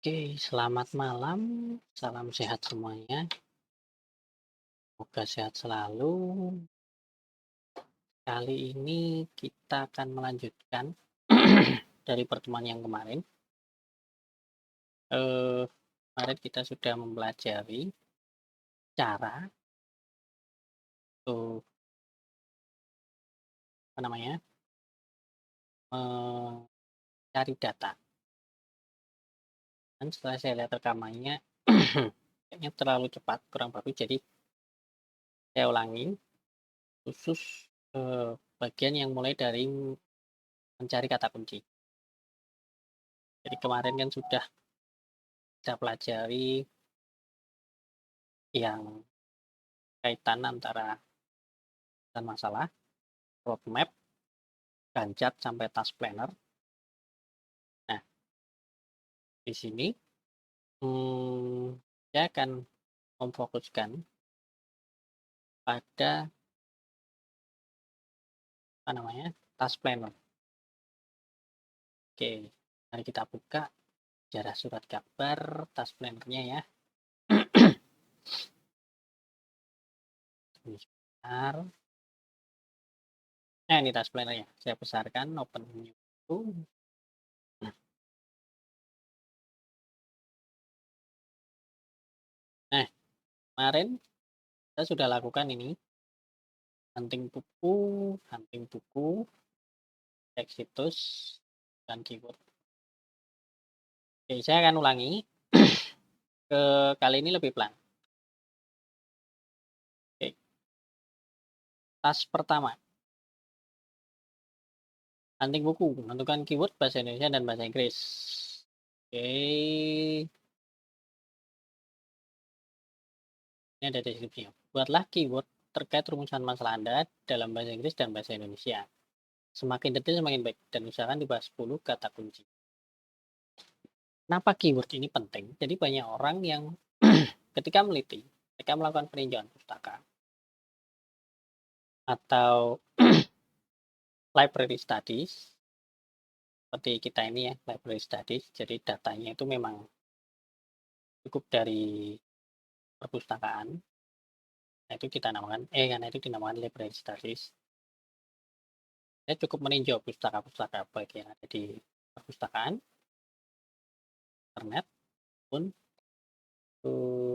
Oke, selamat malam. Salam sehat semuanya. Semoga sehat selalu. Kali ini kita akan melanjutkan dari pertemuan yang kemarin. Kemarin kita sudah mempelajari cara untuk apa namanya mencari data. Dan setelah saya lihat rekamannya, kayaknya terlalu cepat, kurang bagus. Jadi saya ulangi khusus bagian yang mulai dari mencari kata kunci. Jadi kemarin kan sudah kita pelajari yang kaitan antara dan masalah, roadmap, Ganjat sampai task planner. Nah, di sini saya akan memfokuskan pada apa namanya task planner. Oke, mari kita buka sejarah surat kabar task planner-nya ya. Ini sebentar. Nah, ini task planner-nya. Saya besarkan, open new. Nah, kemarin saya sudah lakukan ini, hunting buku, cek situs, dan keyword. Oke, saya akan ulangi. Kali ini lebih pelan. Oke, task pertama. Hunting buku, menentukan keyword bahasa Indonesia dan bahasa Inggris. Oke, ini ada deskripsinya. Buatlah keyword terkait rumusan masalah Anda dalam bahasa Inggris dan bahasa Indonesia. Semakin detail semakin baik, dan usahakan dibahas 10 kata kunci. Kenapa keyword ini penting? Jadi banyak orang yang ketika meliti, mereka melakukan peninjauan pustaka atau library studies, seperti kita ini ya, library studies. Jadi datanya itu memang cukup dari perpustakaan. Nah, itu kita namakan, karena itu dinamakan library studies. Saya cukup meninjau pustaka-pustaka baik yang ada di perpustakaan, internet, pun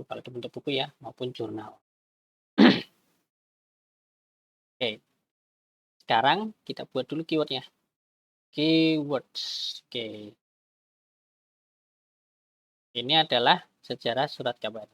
kalau itu bentuk buku ya, maupun jurnal. Oke, sekarang kita buat dulu keywordnya. Keywords. Oke, ini adalah sejarah surat kabar.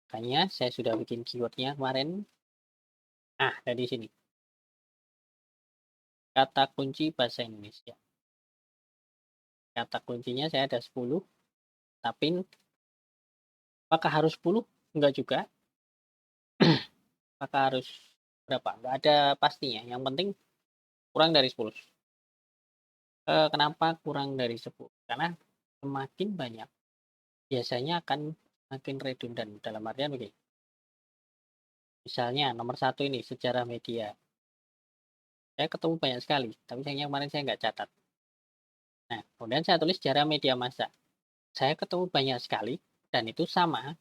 Makanya saya sudah bikin keywordnya kemarin. Nah, dari sini. Kata kunci bahasa Indonesia. Kata kuncinya saya ada 10, tapi apakah harus 10? Enggak juga. Apakah harus berapa? Enggak ada pastinya. Yang penting kurang dari 10. Kenapa kurang dari 10? Karena semakin banyak, biasanya akan makin redundan. Dalam artian begini, misalnya nomor 1 ini, sejarah media. Saya ketemu banyak sekali, tapi sayangnya kemarin saya nggak catat. Nah, kemudian saya tulis sejarah media massa. Saya ketemu banyak sekali, dan itu sama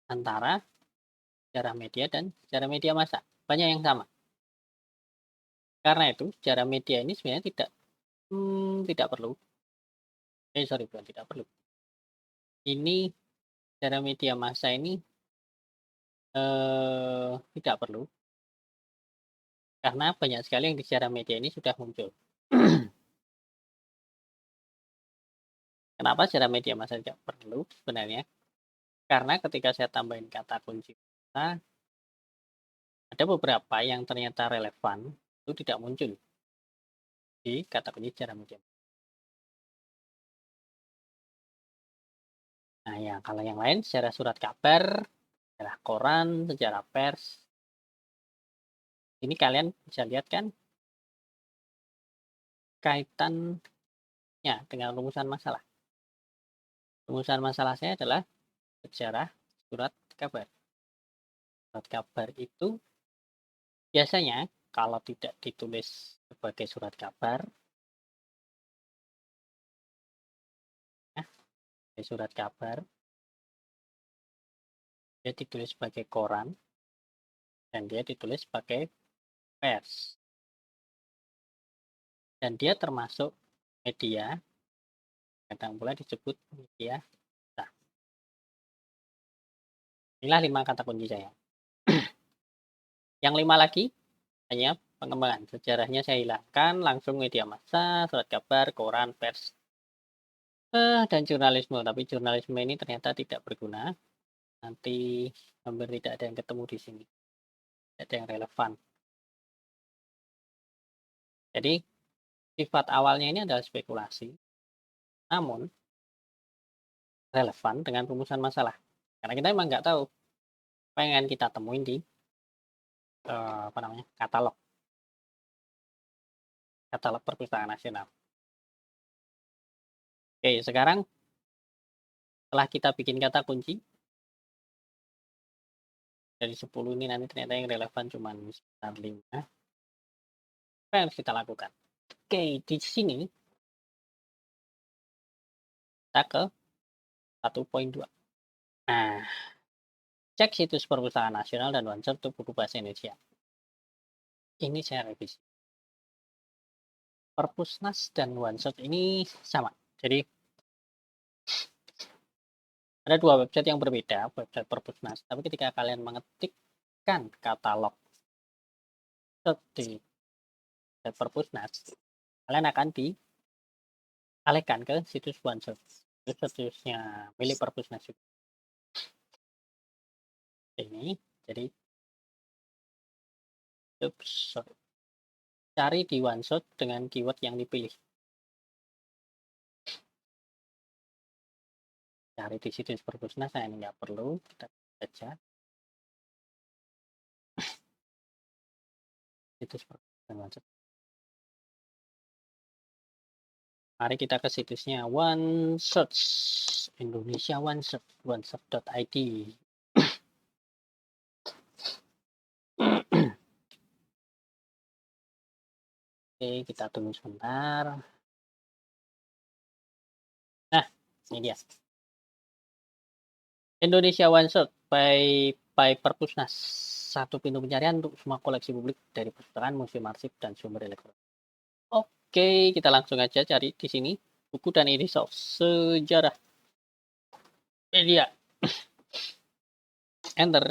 antara sejarah media dan sejarah media massa. Banyak yang sama. Karena itu, sejarah media ini sebenarnya tidak perlu. Sorry, bukan tidak perlu. Ini sejarah media massa ini tidak perlu, karena banyak sekali yang di sejarah media ini sudah muncul. Kenapa sejarah media massa tidak perlu sebenarnya? Karena ketika saya tambahin kata kunci massa, ada beberapa yang ternyata relevan, itu tidak muncul di kata kunci sejarah media. Nah, ya kalau yang lain sejarah surat kabar, sejarah koran, sejarah pers, ini kalian bisa lihat kan kaitannya dengan rumusan masalah. Rumusan masalah saya adalah sejarah surat kabar. Surat kabar itu biasanya kalau tidak ditulis sebagai surat kabar, surat kabar, dia ditulis sebagai koran, dan dia ditulis sebagai pers. Dan dia termasuk media, kadang pula disebut media. Nah, inilah 5 kata kunci saya. Yang 5 lagi hanya pengembangan. Sejarahnya saya hilangkan, langsung media massa, surat kabar, koran, pers, dan jurnalisme. Tapi jurnalisme ini ternyata tidak berguna. Nanti hampir tidak ada yang ketemu di sini. Tidak ada yang relevan. Jadi sifat awalnya ini adalah spekulasi, namun relevan dengan rumusan masalah. Karena kita memang nggak tahu apa yang akan kita temuin di katalog perpustakaan nasional. Oke, sekarang setelah kita bikin kata kunci dari 10 ini, nanti ternyata yang relevan cuma sekitar 5. Apa yang harus kita lakukan? Oke, di sini kita ke 1.2. Nah, cek situs perpustakaan nasional dan OneShot untuk buku bahasa Indonesia. Ini saya revisi. Perpusnas dan OneShot ini sama. Jadi ada 2 website yang berbeda, website Perpusnas. Tapi ketika kalian mengetikkan katalog di website Perpusnas, kalian akan dialihkan ke situs OneShot. Itu situsnya milik Perpusnas juga. Ini, jadi cari di OneShot dengan keyword yang dipilih. Cari di situs Perpusnas, saya ini nggak perlu, kita baca situs Perpusnas OneShot. Mari kita ke situsnya OneShot Indonesia, OneShot, oneshot.id. Oke, kita tunggu sebentar. Nah, ini dia. Indonesia OneShot by Perpusnas. Satu pintu pencarian untuk semua koleksi publik dari perpustakaan, museum, arsip, dan sumber elektronik. Oke, kita langsung aja cari di sini buku dan edisi sejarah media. Enter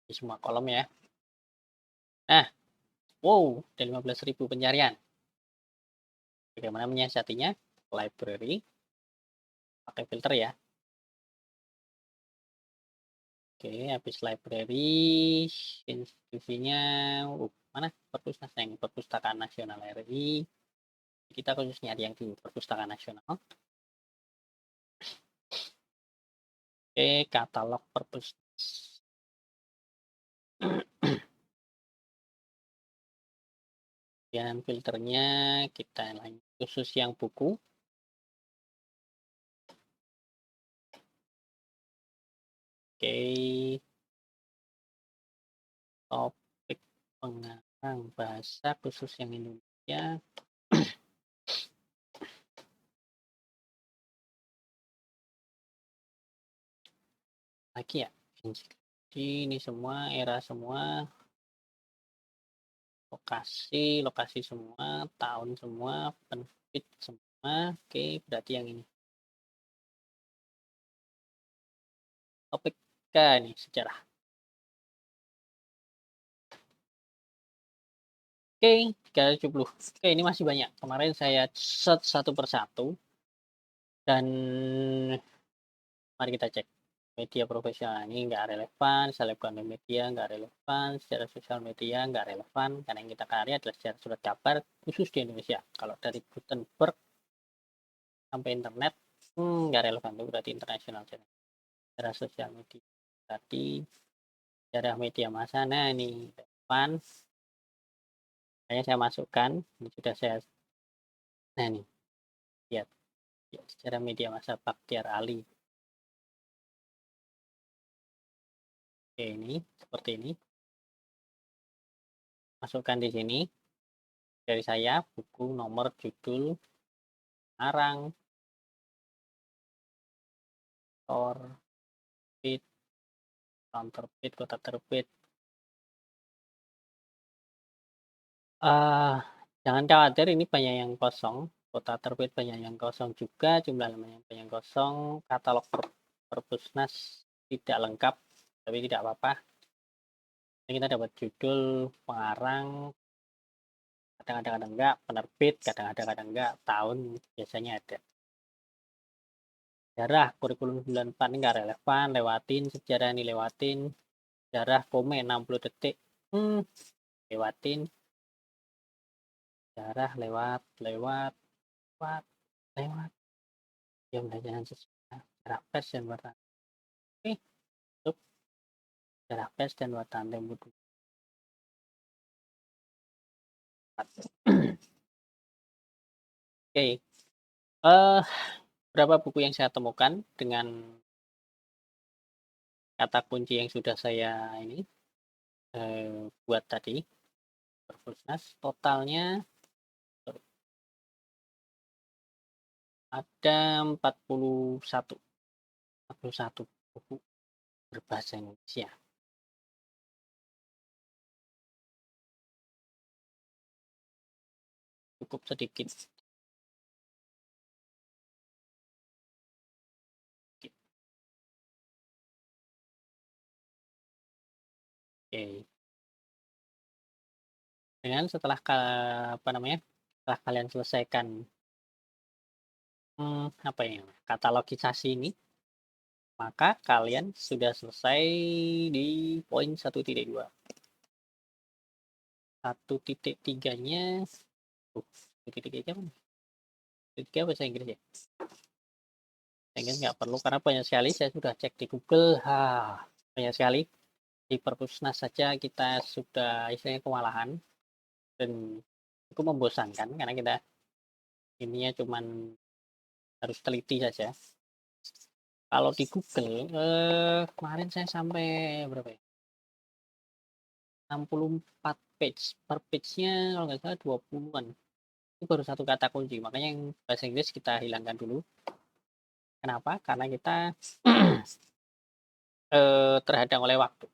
di semua kolom ya. Nah, wow, ada 15.000 pencarian. Bagaimana menyiasatinya? Library, pakai filter ya. Oke, habis library, institusinya, mana? Perpusnas yang Perpustakaan Nasional RI. Kita khususnya yang di Perpustakaan Nasional. Oke, katalog perpusnas. Dan filternya kita lanjut khusus yang buku. Oke, topik pengarang bahasa khusus yang Indonesia. Lagi ya, ini semua era semua, lokasi semua, tahun semua, penerbit semua. Oke, berarti yang ini. Topik K nih, sejarah. Oke, 370. Oke, ini masih banyak. Kemarin saya search satu persatu. Dan mari kita cek. Media profesional ini nggak relevan, selebgram media nggak relevan, secara sosial media nggak relevan, karena yang kita cari adalah secara surat kabar khusus di Indonesia. Kalau dari Gutenberg sampai internet, nggak relevan, itu berarti internasional. Secara sosial media tadi, secara media massa, nah ini relevan. Saya masukkan, ini sudah saya, nah ini, lihat, ya, secara media massa Baktiar Ali. Oke, ini seperti ini. Masukkan di sini dari saya buku, nomor, judul, arang, terbit, tahun terbit, kota terbit. Ah, jangan khawatir ini banyak yang kosong, kota terbit banyak yang kosong juga, jumlah halaman yang banyak yang kosong, katalog Perpusnas tidak lengkap, tapi tidak apa-apa. Ini kita dapat judul, pengarang, kadang-kadang enggak, penerbit, kadang-kadang enggak, tahun biasanya ada. Sejarah kurikulum 94 ini nggak relevan, lewatin, sejarah ini lewatin, sejarah komen 60 detik, lewatin, sejarah lewat, jam belajaran sejarah, sejarah pers dan wartawan. Oke, tutup sejarah pers dan wartawan Tempo 24. Oke, berapa buku yang saya temukan dengan kata kunci yang sudah saya ini buat tadi, Perpusnas, totalnya ada 41 buku berbahasa Indonesia. Cukup sedikit. Oke. Dengan setelah setelah kalian selesaikan apa ya, katalogisasi ini, maka kalian sudah selesai di poin 1.2. 1.3-nya 1.3 mana? 1.3 bahasa Inggris ya? Bahasa Inggris nggak perlu karena banyak sekali saya sudah cek di Google. Banyak sekali. Di Perpusnas saja kita sudah istilahnya kewalahan dan cukup membosankan karena kita ininya cuman harus teliti saja. Kalau di Google kemarin saya sampai berapa ya? 64 page. Per page-nya kalau nggak salah 20-an. Itu baru satu kata kunci. Makanya yang bahasa Inggris kita hilangkan dulu. Kenapa? Karena kita terhadang oleh waktu.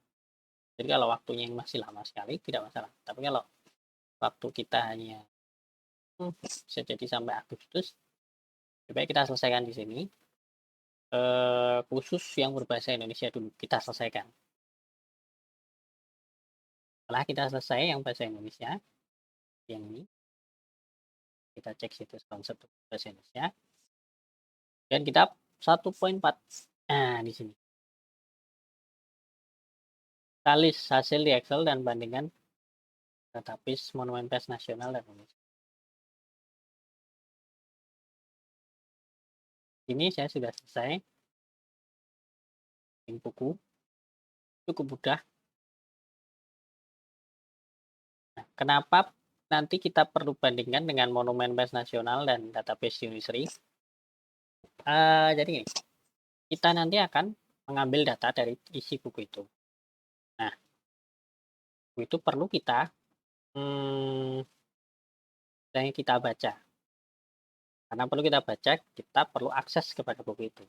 Jadi kalau waktunya yang masih lama sekali tidak masalah. Tapi kalau waktu kita hanya bisa jadi sampai Agustus, lebih baik kita selesaikan di sini. Khusus yang berbahasa Indonesia dulu kita selesaikan. Setelah kita selesai yang bahasa Indonesia, yang ini kita cek situs konsep bahasa Indonesia, dan kita 1.4. Nah, di sini. Kita list hasil di Excel dan bandingkan database Monumen Pers Nasional dan Indonesia. Ini saya sudah selesai. Ini buku. Cukup mudah. Nah, kenapa nanti kita perlu bandingkan dengan Monumen Pers Nasional dan database Unisri? Jadi ini, kita nanti akan mengambil data dari isi buku itu. Nah, buku itu perlu kita yang kita baca. Karena perlu kita baca, kita perlu akses kepada buku itu.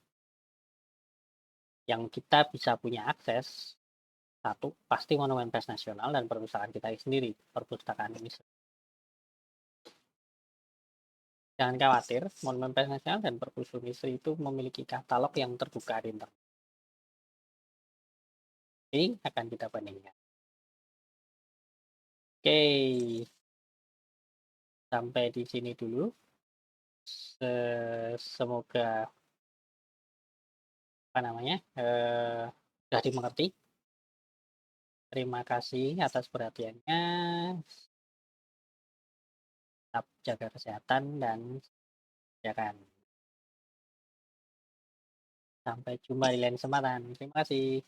Yang kita bisa punya akses, satu, pasti Monumen Pers Nasional dan perpustakaan kita sendiri, perpustakaan ini. Jangan khawatir, Monumen Pers Nasional dan Perpustakaan Unisri itu memiliki katalog yang terbuka di internet. Ini akan kita bandingkan. Oke, sampai di sini dulu. Semoga sudah dimengerti. Terima kasih atas perhatiannya. Tetap jaga kesehatan dan jaga. Sampai jumpa di lain kesempatan. Terima kasih.